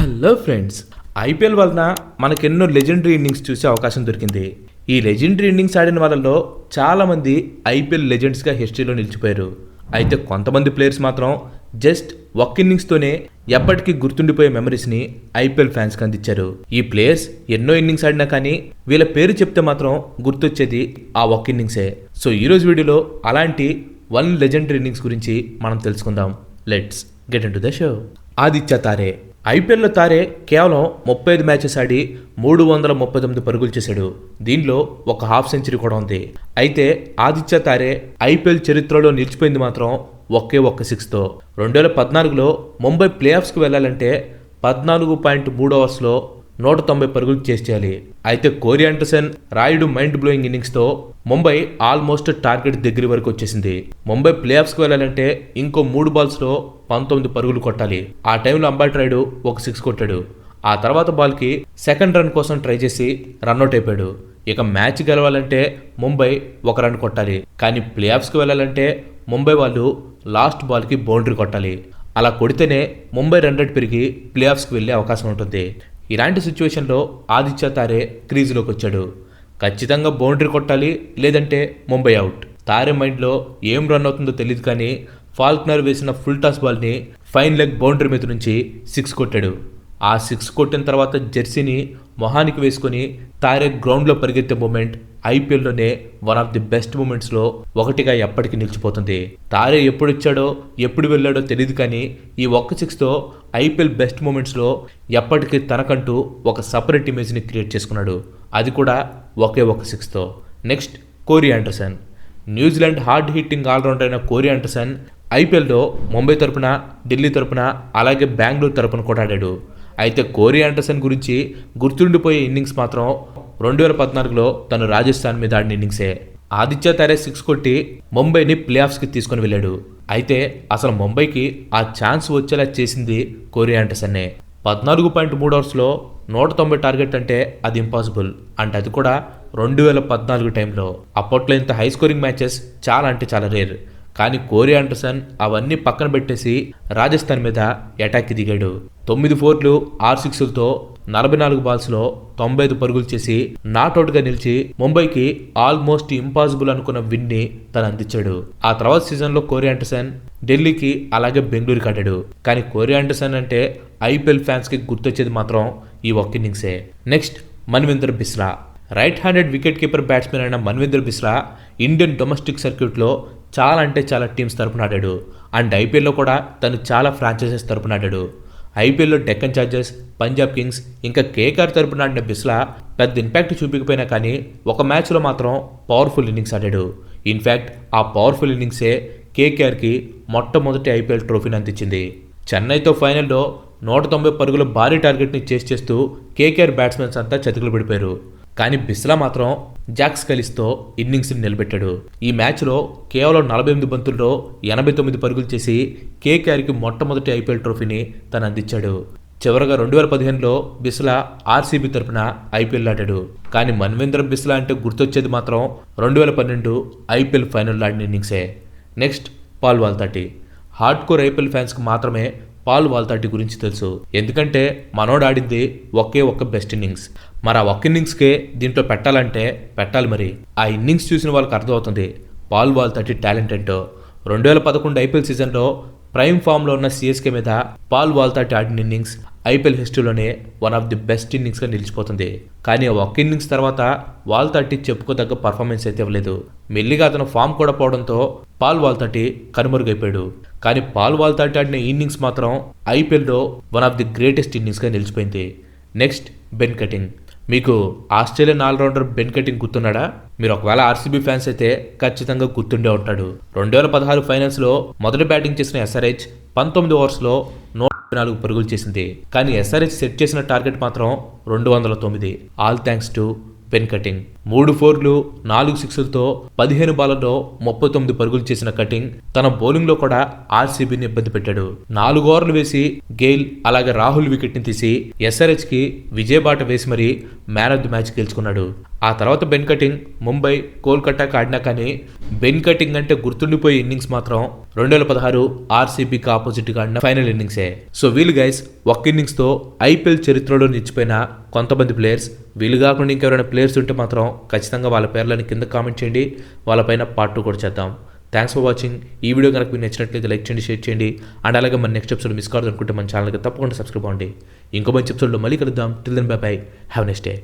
Hello friends, IPL వలన మనకెన్నో legendary innings చూసే అవకాశం దొరికింది. ఈ లెజెండరీ ఇన్నింగ్స్ ఆడిన వాళ్ళలో చాలామంది ఐపీఎల్ లెజెండ్స్గా హిస్టరీలో నిలిచిపోయారు. అయితే కొంతమంది ప్లేయర్స్ మాత్రం జస్ట్ ఒక్క ఇన్నింగ్స్తోనే ఎప్పటికీ గుర్తుండిపోయే మెమరీస్ని ఐపీఎల్ ఫ్యాన్స్కి అందించారు. ఈ ప్లేయర్స్ ఎన్నో ఇన్నింగ్స్ ఆడినా కానీ వీళ్ళ పేరు చెప్తే మాత్రం గుర్తొచ్చేది ఆ ఒక్క ఇన్నింగ్సే. సో ఈరోజు వీడియోలో అలాంటి 1 లెజెండరీ ఇన్నింగ్స్ గురించి మనం తెలుసుకుందాం. Let's get into the show. Aditya Tare. ఐపీఎల్లో తారే కేవలం 35 మ్యాచెస్ ఆడి 339 పరుగులు చేశాడు. దీనిలో ఒక హాఫ్ సెంచరీ కూడా ఉంది. అయితే ఆదిత్య తారే ఐపీఎల్ చరిత్రలో నిలిచిపోయింది మాత్రం ఒకే ఒక్క 6తో. 2014లో ముంబై ప్లే ఆఫ్స్కి వెళ్ళాలంటే 14.3 ఓవర్స్లో 190 పరుగులు చేయాలి. అయితే Corey Anderson Rayudu mind blowing ఇన్నింగ్స్తో ముంబై ఆల్మోస్ట్ టార్గెట్ దగ్గర వరకు వచ్చేసింది. ముంబై ప్లే ఆఫ్స్కి వెళ్ళాలంటే ఇంకో 3 బాల్స్లో 19 పరుగులు కొట్టాలి. ఆ టైంలో అంబటి రాయుడు ఒక 6 కొట్టాడు. ఆ తర్వాత బాల్కి సెకండ్ రన్ కోసం ట్రై చేసి రన్అట్ అయిపోయాడు. ఇక మ్యాచ్ గెలవాలంటే ముంబై ఒక రన్ కొట్టాలి. కానీ ప్లే ఆఫ్స్కి వెళ్ళాలంటే ముంబై వాళ్ళు లాస్ట్ బాల్కి బౌండరీ కొట్టాలి. అలా కొడితేనే ముంబై రన్ రేట్ పెరిగి ప్లే ఆఫ్స్కి వెళ్ళే అవకాశం ఉంటుంది. ఇలాంటి సిచ్యువేషన్లో ఆదిత్య తారే క్రీజ్లోకి వచ్చాడు. ఖచ్చితంగా బౌండరీ కొట్టాలి, లేదంటే ముంబై అవుట్. తారే మైండ్లో ఏం రన్ అవుతుందో తెలియదు, కానీ ఫాల్క్నర్ వేసిన ఫుల్ టాస్ బాల్ని ఫైన్ లెగ్ బౌండరీ మీద నుంచి 6 కొట్టాడు. ఆ 6 కొట్టిన తర్వాత జెర్సీని మొహానికి వేసుకొని తారే గ్రౌండ్లో పరిగెత్తే మూమెంట్ ఐపీఎల్లోనే వన్ ఆఫ్ ది బెస్ట్ మూమెంట్స్లో ఒకటిగా ఎప్పటికీ నిలిచిపోతుంది. తారే ఎప్పుడు వచ్చాడో ఎప్పుడు వెళ్ళాడో తెలియదు, కానీ ఈ ఒక్క 6తో ఐపీఎల్ బెస్ట్ మూమెంట్స్లో ఎప్పటికీ తనకంటూ ఒక సపరేట్ ఇమేజ్ని క్రియేట్ చేసుకున్నాడు. అది కూడా ఒకే ఒక్క 6తో. నెక్స్ట్ కోరీ Anderson. New Zealand hard hitting allrounder అయిన కోరీ ఆండర్సన్ ఐపీఎల్లో ముంబై తరపున, ఢిల్లీ తరపున, అలాగే బెంగళూరు తరపున కూడా ఆడాడు. అయితే కోరీ ఆండర్సన్ గురించి గుర్తుండిపోయే ఇన్నింగ్స్ మాత్రం 2014లో తను రాజస్థాన్ మీద ఆడిన ఇన్నింగ్సే. ఆదిత్య తారే 6 కొట్టి ముంబైని ప్లే ఆఫ్స్కి తీసుకొని వెళ్ళాడు. అయితే అసలు ముంబైకి ఆ ఛాన్స్ వచ్చేలా చేసింది కోరీ ఆండర్సన్నే. 14.3 ఓవర్స్లో 190 టార్గెట్ అంటే అది ఇంపాసిబుల్. అంటే అది కూడా 2014 టైంలో. అప్పట్లో ఇంత హై స్కోరింగ్ మ్యాచెస్ చాలా అంటే చాలా రేర్. కానీ కోరీ ఆండర్సన్ అవన్నీ పక్కన పెట్టేసి రాజస్థాన్ మీద అటాక్కి దిగాడు. 9 4లు 6 6లతో 44 బాల్స్లో 95 పరుగులు చేసి నాట్అవుట్గా నిలిచి ముంబైకి ఆల్మోస్ట్ ఇంపాసిబుల్ అనుకున్న విన్ని తను అందించాడు. ఆ తర్వాత సీజన్లో కోరీ ఆండర్సన్ ఢిల్లీకి అలాగే బెంగళూరుకి ఆడాడు. కానీ కోరీ ఆండర్సన్ అంటే ఐపీఎల్ ఫ్యాన్స్కి గుర్తొచ్చేది మాత్రం ఈ ఒక్క ఇన్నింగ్సే. Next Manvinder Bisla. Right handed wicket keeper batsmen అయిన మన్విందర్ బిస్రా ఇండియన్ డొమెస్టిక్ సర్క్యూట్లో చాలా అంటే చాలా టీమ్స్ తరపున ఆడాడు. అండ్ ఐపీఎల్లో కూడా తను చాలా ఫ్రాంచైజెస్ తరపున ఆడాడు. ఐపీఎల్లో డెక్కన్ చార్జర్స్, పంజాబ్ కింగ్స్, ఇంకా కేకేఆర్ తరపున ఆడిన బిస్లా పెద్ద ఇంపాక్ట్ చూపించకపోయినా కానీ ఒక మ్యాచ్లో మాత్రం పవర్ఫుల్ ఇన్నింగ్స్ ఆడాడు. ఇన్ఫ్యాక్ట్ ఆ పవర్ఫుల్ ఇన్నింగ్సే కేకేఆర్కి మొట్టమొదటి ఐపీఎల్ ట్రోఫీని అందించింది. చెన్నైతో ఫైనల్లో 190 పరుగుల భారీ టార్గెట్ని చేస్తూ కేకేఆర్ బ్యాట్స్మెన్స్ అంతా చతికిలు పడిపోయారు. కానీ బిస్లా మాత్రం జాక్స్ కలిస్తో ఇన్నింగ్స్ని నిలబెట్టాడు. ఈ మ్యాచ్లో కేవలం 48 బంతుల్లో 89 పరుగులు చేసి కేకేఆర్కి మొట్టమొదటి ఐపీఎల్ ట్రోఫీని తను అందించాడు. చివరగా 2015లో బిస్లా ఆర్సీబీ తరపున ఐపీఎల్ ఆడాడు. కానీ మన్విందర్ బిస్లా అంటే గుర్తొచ్చేది మాత్రం 2012 ఐపీఎల్ ఫైనల్లో ఆడిన ఇన్నింగ్సే. Next Paul Valthaty. Hard core IPL ఫ్యాన్స్కి మాత్రమే పాల్ వాల్తాటి గురించి తెలుసు. ఎందుకంటే మనోడు ఆడింది ఒకే ఒక్క బెస్ట్ ఇన్నింగ్స్. మరి ఆ ఒక్క ఇన్నింగ్స్కే దీంట్లో పెట్టాలంటే పెట్టాలి. మరి ఆ ఇన్నింగ్స్ చూసిన వాళ్ళకి అర్థమవుతుంది పాల్ వాల్తాటి టాలెంట్ ఏంటో. 2011 ఐపీఎల్ సీజన్లో ప్రైమ్ ఫామ్లో ఉన్న సిఎస్కే మీద పాల్ వాల్తాటి ఆడిన ఇన్నింగ్స్ ఐపీఎల్ హిస్టరీలోనే వన్ ఆఫ్ ది బెస్ట్ ఇన్నింగ్స్గా నిలిచిపోతుంది. కానీ ఆ ఒక్క ఇన్నింగ్స్ తర్వాత వాల్తాటి చెప్పుకోదగ్గ పర్ఫార్మెన్స్ అయితే ఇవ్వలేదు. మెల్లిగా అతను ఫామ్ కూడా పోవడంతో పాల్ వాల్తాటి కనుమరుగైపోయాడు. కానీ పాల్ వాల్తాటి ఆడిన ఇన్నింగ్స్ మాత్రం ఐపీఎల్లో వన్ ఆఫ్ ది గ్రేటెస్ట్ ఇన్నింగ్స్గా నిలిచిపోయింది. Next Ben cutting. మీకు ఆస్ట్రేలియన్ ఆల్రౌండర్ బెన్ కటింగ్ గుర్తున్నాడా? మీరు ఒకవేళ ఆర్సీబీ ఫ్యాన్స్ అయితే ఖచ్చితంగా గుర్తుండే ఉంటాడు. 2016 ఫైనల్స్లో మొదటి బ్యాటింగ్ చేసిన ఎస్ఆర్హెచ్ 19 ఓవర్స్లో 104 పరుగులు చేసింది. కానీ ఎస్ఆర్హెచ్ సెట్ చేసిన టార్గెట్ మాత్రం 209. All thanks to Ben cutting. 3 4లు 4 6లతో 15 బాళ్లలో 39 పరుగులు చేసిన కటింగ్ తన బౌలింగ్లో కూడా ఆర్సీబీని ఇబ్బంది పెట్టాడు. 4 ఓవర్లు వేసి గెయిల్ అలాగే రాహుల్ వికెట్ ని తీసి SRH కి విజయబాట వేసి మరీ మ్యాన్ ఆఫ్ ది మ్యాచ్ గెలుచుకున్నాడు. ఆ తర్వాత బెన్ కటింగ్ ముంబై కోల్కతాకి ఆడినా కానీ బెన్ కటింగ్ అంటే గుర్తుండిపోయే ఇన్నింగ్స్ మాత్రం 2016 ఆర్సీబీకి ఆపోజిట్గా ఆడిన ఫైనల్ ఇన్నింగ్సే. సో వీళ్ళు గైస్ ఒక్క ఇన్నింగ్స్తో ఐపీఎల్ చరిత్రలో నిలిచిపోయిన కొంతమంది ప్లేయర్స్. వీళ్ళు కాకుండా ఇంకెవరైనా ప్లేయర్స్ ఉంటే మాత్రం ఖచ్చితంగా వాళ్ళ పేర్లని కింద కామెంట్ చేయండి, వాళ్ళపైన పార్ట్ 2 కూడా చేద్దాం. Thanks for watching. ఈ వీడియో కనుక మీకు నచ్చినట్లయితే లైక్ చేయండి, షేర్ చేయండి. అండ్ అలాగే మన నెక్స్ట్ ఎపిసోడ్ మిస్ కావద్దు అనుకుంటే మన ఛానల్కి తప్పకుండా సబ్స్క్రైబ్ అవ్వండి. ఇంకో మంచి ఎపిసోడ్లో మళ్ళీ కలుద్దాం. Till then bye bye, have next day.